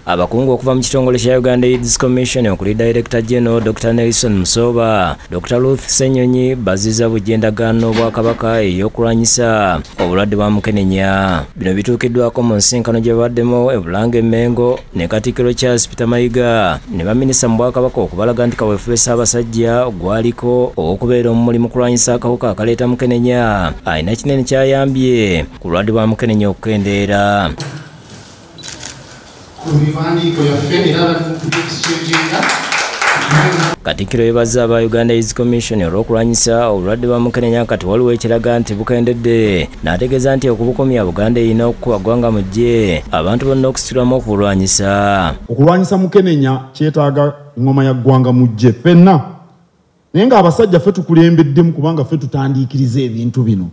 abakungu okuva mu kitongole kya Uganda AIDS Commission okuli Director General Dr. Nelson Musoba, Dr. Ruth Senyonyi baziza bujendagano bwa kabaka eyokulwanyisa obulwadde bwa mukenenya. Bino bituukiddwako mu nsinkano gye baddemo e Bulange Mengo ne Katikkiro Charles Peter Mayiga ne baminisita mu bwakabaka okubalaga nti kaweefube Ssaabasajja gwaliko okubeera omulimu kulwanyisa akawuka akaleeta mukenenya alina kinene kyayambye ku bulwadde bwa mukenenya okukendeera. Katikkiro yebaza aba Uganda AIDS Commission olw'okulwanyisa obulwadde bwa mukenenya kati waliwo ekiraga nti bukendedde, n'ategeeza nti okubukomya Buganda erina okukuba ggwanga mu ggye abantu bonna okusitulamu okubulwanyisa. Okulwanyisa mukenenya kyetaaga ngoma ya ggwanga mu ggye ffenna, naye ng'abasajja ffe tukulembeddemu kubanga ffe tutandiikiriza ebintu bino.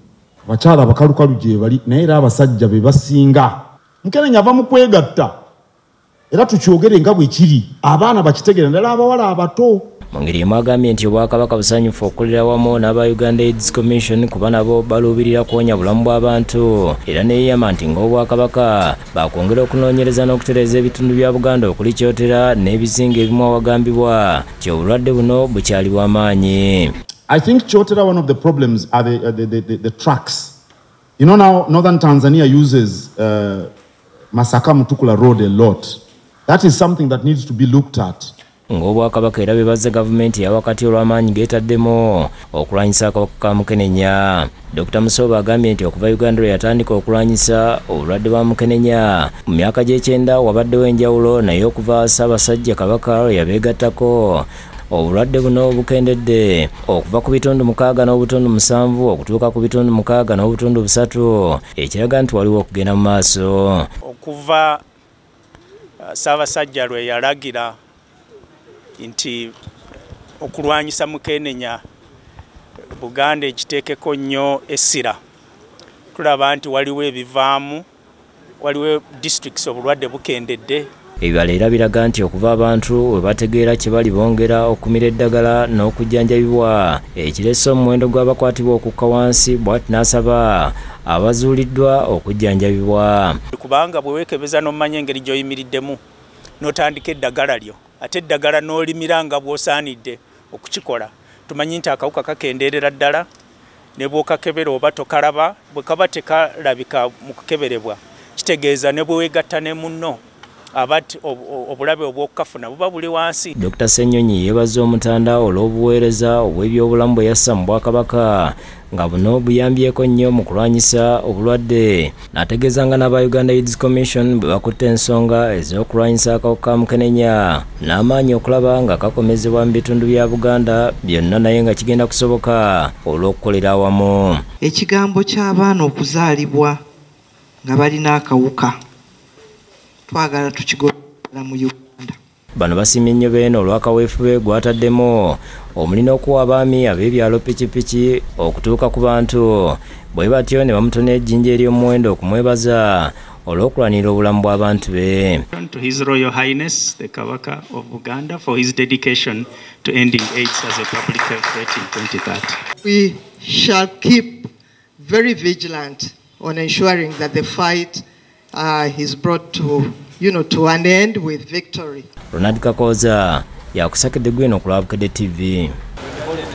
Abakyala abakalukalu gye bali naye era abasajja be basinga. Mukenenya ava mu kwegatta era tukyogere nga bwe kiri, abaana bakitegera ddala abawala abato. Mu ngeri emu agambye nti obwakabaka busanyufu okukolera wamu n'aba Uganda AIDS Commission kuba nabo baluubirira kuwonya bulamu bw'abantu, era ne yeeyama nti ng'obwakabaka bakwongera okunoonyereza n'okutereeza ebitundu bya Buganda okuli Kyotera n'ebizinga ebimu awagambibwa nti obulwadde buno bukyali bw'amaanyi. I think Kyotera, one of the problems are the trucks. You know, now northern Tanzania uses Masaka Mutukula Road a lot. That is something that needs to be looked at. Ng'obwakabaka era bebaze gavumenti ya wakati olw'amaanyi geetaddemu okulwanyisa akawuka ka mukenenya. Dr. Musoba agambye nti okuva Uganda lwe yatandika okulwanyisa obulwadde bwa mukenenya mu myaka gy'ekyenda wabaddewo enjawulo, naye okuva Ssaabasajja Kabaka lwe yabeegattako obulwadde buno bukendedde okuva ku bitundu 6 n'obutundu 7 okutuuka ku bitundu 6 n'obutundu 3, ekiraga nti waliwo okugenda mu maaso. Okuva Ssaabasajja lwe yalagira nti okulwanyisa mukenenya Buganda ekiteekeko nnyo essira, tulaba nti waliwo ebivaamu, waliwo districts obulwadde bukendedde. Ebibala era biraga nti okuva abantu we bategeera kye bali bongera okumira eddagala n'okujjanjabibwa ekireese omuwendo gw'abakwatibwa okukka wansi, bw'ati n'asaba abazuuliddwa okujjanjabibwa. Kubanga bwe weekebeza n'omanya engeri gy'oyimiriddemu n'otandika eddagala lyo, ate eddagala n'olimira nga bw'osaanidde okukikola, tumanyi nti akawuka kakendeerera ddala, ne bw'okakebera oba tokalaba, bwe kaba tekalabika mu kukeberebwa kitegeeza ne bwe weegatta ne munno abati obulabe obw'okukafuna buba buli wansi. Dr. Senyonyi yeebaza omutanda olw'obuweereza obw'ebyobulamu bwe yassa mu Bwakabaka nga buno buyambyeko nnyo mu kulwanyisa obulwadde, n'ategeeza nga n'aba Uganda AIDS Commission bwe bakutte ensonga ez'okulwanyisa akawuka ka mukenenya n'amaanyi okulaba nga kakomezebwa mu bitundu bya Buganda byonna, naye nga kigenda kusoboka olw'okukolera awamu. Ekigambo ky'abaana okuzaalibwa nga balina akawuka twagala tukigoberera mu Uganda. Bano basiimye nnyo beeno olw'akaweefube gwataddemu omuli n'okuwa abaami ab'ebyalo pikipiki okutuuka ku bantu, bwe batyo ne bamutona ejjinja ery'omuwendo okumwebaza olw'okulanira obulamu bw'abantu be. To His Royal Highness the Kabaka of Buganda for his dedication to ending AIDS as a public health threat in 2030. We shall keep very vigilant on ensuring that the fight is brought to an end with victory. Ronald Kakoza yakusakidde gwino ku Lwabukede TV.